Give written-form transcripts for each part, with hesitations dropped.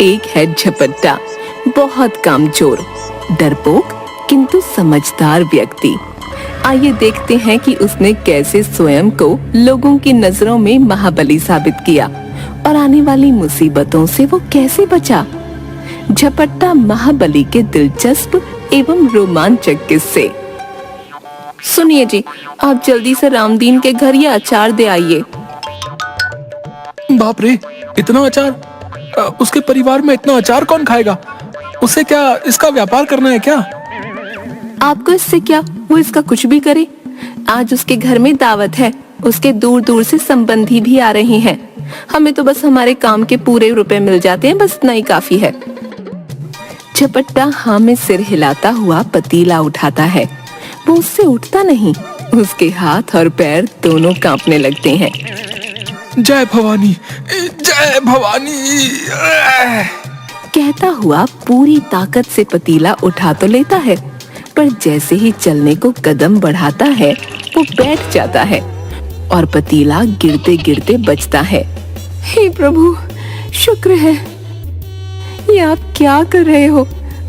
एक है झपट्टा, बहुत कामचोर, डरपोक किंतु समझदार व्यक्ति। आइए देखते हैं कि उसने कैसे स्वयं को लोगों की नजरों में महाबली साबित किया और आने वाली मुसीबतों से वो कैसे बचा। झपट्टा महाबली के दिलचस्प एवं रोमांचक किस्से। सुनिए जी, आप जल्दी से रामदीन के घर ये अचार दे आइए। बाप रे, इतना अचार! उसके परिवार में इतना अचार कौन खाएगा? उसे क्या इसका व्यापार करना है क्या? आपको इससे क्या, वो इसका कुछ भी करे। आज उसके घर में दावत है, उसके दूर दूर से संबंधी भी आ रहे हैं। हमें तो बस हमारे काम के पूरे रुपए मिल जाते हैं, बस इतना ही काफी है। झपट्टा हाँ में सिर हिलाता हुआ पतीला उठाता है। वो उससे उठता नहीं, उसके हाथ और पैर दोनों कांपने लगते हैं। जय भवानी, जय भवानी! कहता हुआ पूरी ताकत से पतीला उठा तो लेता है, पर जैसे ही चलने को कदम बढ़ाता है वो बैठ जाता है और पतीला गिरते गिरते बचता है। हे प्रभु, शुक्र है। ये आप क्या कर रहे हो?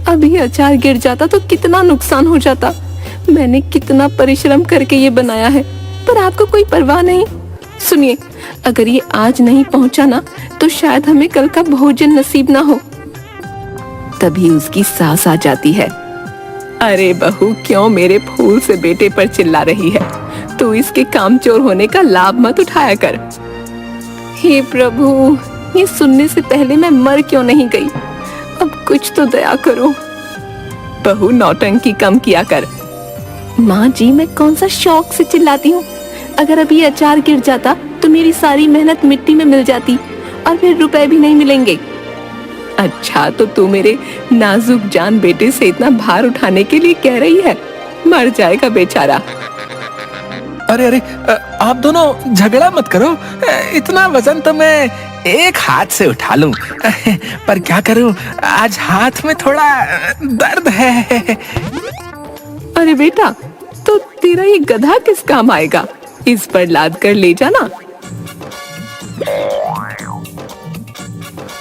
अभी अचार गिर जाता तो कितना नुकसान हो जाता। मैंने कितना परिश्रम करके ये बनाया है, पर आपको कोई परवाह नहीं। सुनिए, अगर ये आज नहीं पहुंचा ना तो शायद हमें कल का भोजन नसीब ना हो। तभी उसकी सास आ जाती है। अरे बहू, क्यों मेरे फूल से बेटे पर चिल्ला रही है? तू इसके कामचोर होने का लाभ मत उठाया कर। हे प्रभु, ये सुनने से पहले मैं मर क्यों नहीं गई? अब कुछ तो दया करो। बहू, नौटंकी कम किया कर। माँ जी, मैं कौन सा शौक से चिल्लाती हूँ? अगर अभी ये अचार गिर जाता तो मेरी सारी मेहनत मिट्टी में मिल जाती और फिर रुपए भी नहीं मिलेंगे। अच्छा, तो तू मेरे नाजुक जान बेटे से इतना भार उठाने के लिए कह रही है? मर जाएगा बेचारा। अरे अरे, आप दोनों झगड़ा मत करो। इतना वजन तो मैं एक हाथ से उठा लूं, पर क्या करूं, आज हाथ में थोड़ा दर्द है। अरे बेटा, तो तेरा ये गधा किस काम आएगा? इस पर लाद कर ले जाना।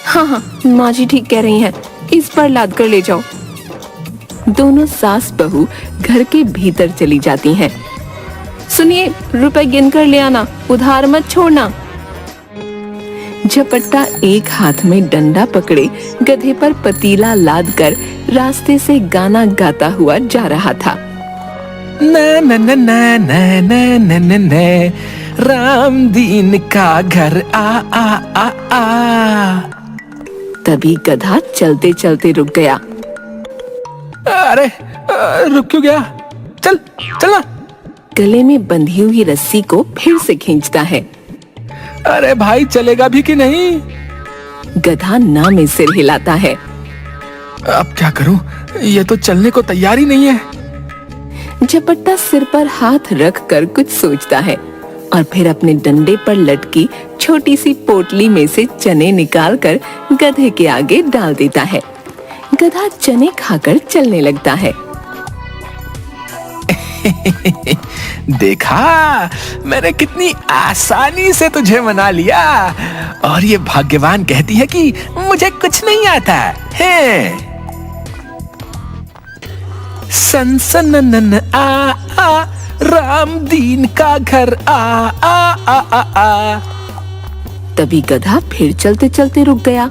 हाँ हाँ, माँ जी ठीक कह रही हैं, इस पर लाद कर ले जाओ। दोनों सास बहू घर के भीतर चली जाती हैं। सुनिए, रुपए गिन कर ले आना, उधार मत छोड़ना। झपट्टा एक हाथ में डंडा पकड़े गधे पर पतीला लाद कर रास्ते से गाना गाता हुआ जा रहा था। न न न न न न न न न, रामदीन का घर आ आ आ आ। तभी गधा चलते चलते रुक गया। अरे, रुक क्यों गया? चल चलना। गले में बंधी हुई रस्सी को फिर से खींचता है। अरे भाई, चलेगा भी कि नहीं? गधा ना में सिर हिलाता है। अब क्या करूं? ये तो चलने को तैयार ही नहीं है। झपट्टा सिर पर हाथ रख कर कुछ सोचता है और फिर अपने डंडे पर लटकी छोटी सी पोटली में से चने निकालकर गधे के आगे डाल देता है। गधा चने खाकर चलने लगता है। देखा, मैंने कितनी आसानी से तुझे मना लिया, और ये भाग्यवान कहती है कि मुझे कुछ नहीं आता है। सन सन न आ आ, रामदीन का घर आ आ आ आ आ। तभी गधा फिर चलते चलते रुक गया।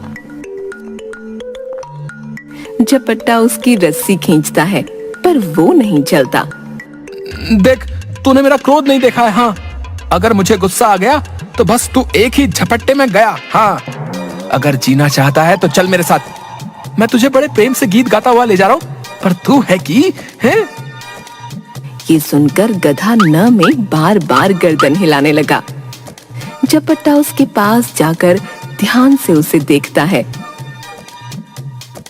झपट्टा उसकी रस्सी खींचता है, पर वो नहीं चलता। देख, तूने मेरा क्रोध नहीं देखा है। हाँ, अगर मुझे गुस्सा आ गया तो बस तू एक ही झपट्टे में गया। हाँ, अगर जीना चाहता है तो चल मेरे साथ। मैं तुझे बड़े प्रेम से गीत गाता हुआ ले जा रहा हूँ, पर तू है कि है? ये सुनकर गधा न में बार बार गर्दन हिलाने लगा। झपट्टा उसके पास जाकर ध्यान से उसे देखता है।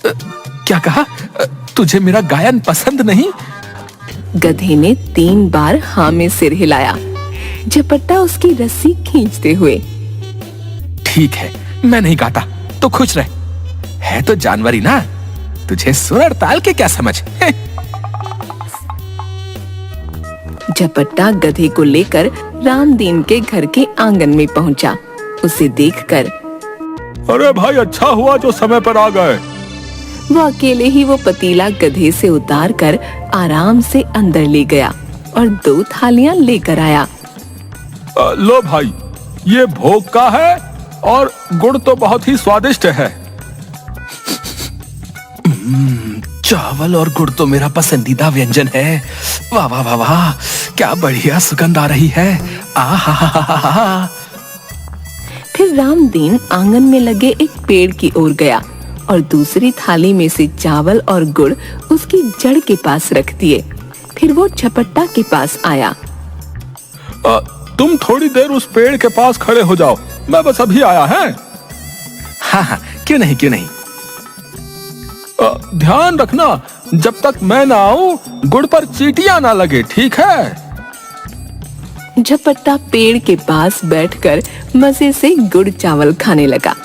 क्या कहा? तुझे मेरा गायन पसंद नहीं? गधे ने 3 बार हाँ में सिर हिलाया, झपट्टा उसकी रस्सी खींचते हुए। ठीक है, मैं नहीं गाता तो खुश रह। है तो जानवर ही ना, तुझे सुर और ताल के क्या समझ। झपट्टा गधे को लेकर रामदीन के घर के आंगन में पहुंचा। उसे देखकर अरे भाई, अच्छा हुआ जो समय पर आ गए। वो अकेले ही वो पतीला गधे से उतार कर आराम से अंदर ले गया और 2 थालियां लेकर आया। लो भाई, ये भोग का है और गुड़ तो बहुत ही स्वादिष्ट है। चावल और गुड़ तो मेरा पसंदीदा व्यंजन है। वाह वाह वाह वाह, क्या बढ़िया सुगंध आ रही है। आहा। फिर रामदीन आंगन में लगे एक पेड़ की ओर गया और दूसरी थाली में से चावल और गुड़ उसकी जड़ के पास रख दिए। फिर वो झपट्टा के पास आया। तुम थोड़ी देर उस पेड़ के पास खड़े हो जाओ, मैं बस अभी आया है। हाँ हाँ, क्यों नहीं क्यों नहीं। ध्यान रखना, जब तक मैं ना आऊं गुड़ पर चींटियां ना लगे, ठीक है? झपट्टा पेड़ के पास बैठकर मजे से गुड़ चावल खाने लगा।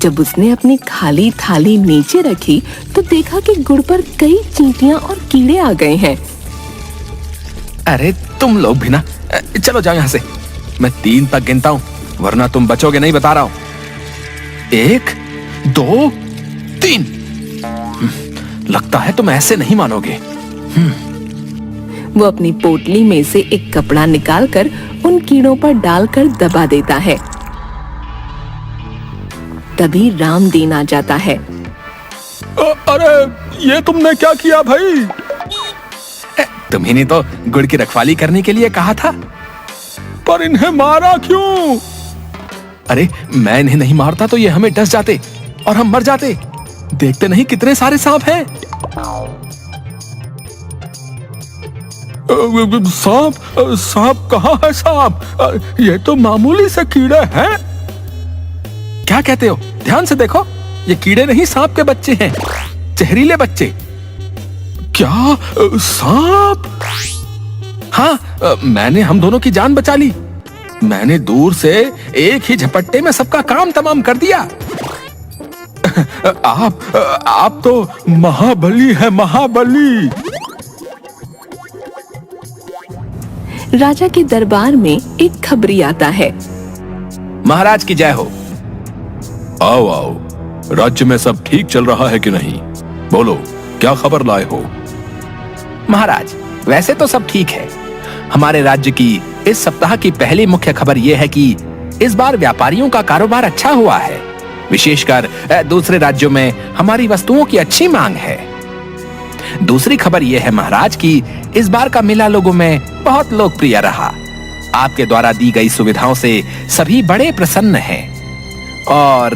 जब उसने अपनी खाली थाली नीचे रखी तो देखा कि गुड़ पर कई चींटियां और कीड़े आ गए हैं। अरे तुम लोग भी ना, चलो जाओ यहाँ से। मैं 3 तक गिनता हूँ, वरना तुम बचोगे नहीं, बता रहा हूँ। 1 2 3। लगता है तुम ऐसे नहीं मानोगे। वो अपनी पोटली में से एक कपड़ा निकालकर उन कीड़ों पर डालकर दबा देता है। तभी रामदीन आ जाता है। अरे ये तुमने क्या किया भाई? तुम्ही ने तो गुड़ की रखवाली करने के लिए कहा था। पर इन्हें मारा क्यों? अरे मैं इन्हें नहीं मारता तो ये हमें डस जाते और हम मर जाते। देखते नहीं कितने सारे सांप हैं। सांप? सांप कहाँ है सांप? ये तो मामूली से कीड़े हैं। क्या कहते हो? ध्यान से देखो, ये कीड़े नहीं, सांप के बच्चे हैं, जहरीले बच्चे। क्या सांप? हाँ, मैंने हम दोनों की जान बचा ली। मैंने दूर से एक ही झपट्टे में सबका काम तमाम कर दिया। आप तो महाबली है, महाबली। राजा के दरबार में एक खबरी आता है। महाराज की जय हो। आओ आओ, राज्य में सब ठीक चल रहा है कि नहीं? बोलो, क्या खबर लाए हो? महाराज, वैसे तो सब ठीक है। हमारे राज्य की इस सप्ताह की पहली मुख्य खबर यह है कि इस बार व्यापारियों का कारोबार अच्छा हुआ है। विशेषकर दूसरे राज्यों में हमारी वस्तुओं की अच्छी मांग है। दूसरी खबर यह है महाराज कि इस बार का मेला लोगों में बहुत लोकप्रिय रहा। आपके द्वारा दी गई सुविधाओं से सभी बड़े प्रसन्न हैं। और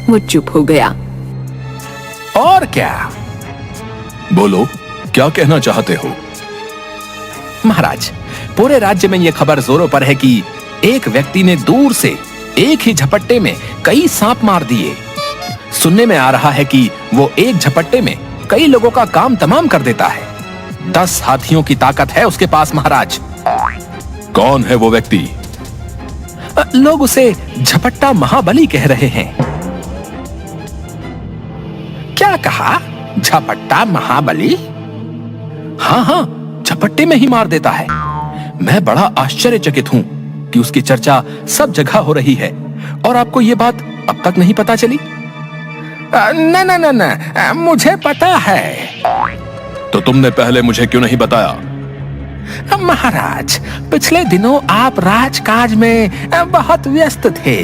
वो चुप हो गया। और क्या? बोलो, क्या कहना चाहते हो? महाराज, पूरे राज्य में यह खबर जोरों पर है कि एक व्यक्ति ने दूर से एक ही झपट्टे में कई सांप मार दिए। सुनने में आ रहा है कि वो एक झपट्टे में कई लोगों का काम तमाम कर देता है। 10 हाथियों की ताकत है उसके पास महाराज। कौन है वो व्यक्ति? लोग उसे झपट्टा महाबली कह रहे हैं। क्या कहा? झपट्टा महाबली? हाँ हाँ, झपट्टे में ही मार देता है। मैं बड़ा आश्चर्यचकित हूँ कि उसकी चर्चा सब जगह हो रही है और आपको ये बात अब तक नहीं पता चली? न, मुझे पता है। तो तुमने पहले मुझे क्यों नहीं बताया? महाराज, पिछले दिनों आप राजकाज में बहुत व्यस्त थे।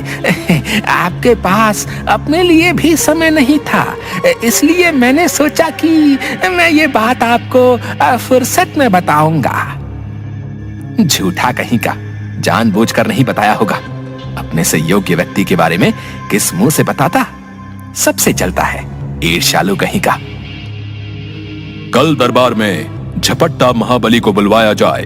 आपके पास अपने लिए भी समय नहीं था, इसलिए मैंने सोचा कि मैं ये बात आपको फुर्सत में बताऊंगा। झूठा कहीं का, जानबूझकर नहीं बताया होगा। अपने से योग्य व्यक्ति के बारे में किस मुंह से बताता? सबसे चलता है, ईर्ष्यालु कहीं का। कल दरबार में झपट्टा महाबली को बुलवाया जाए।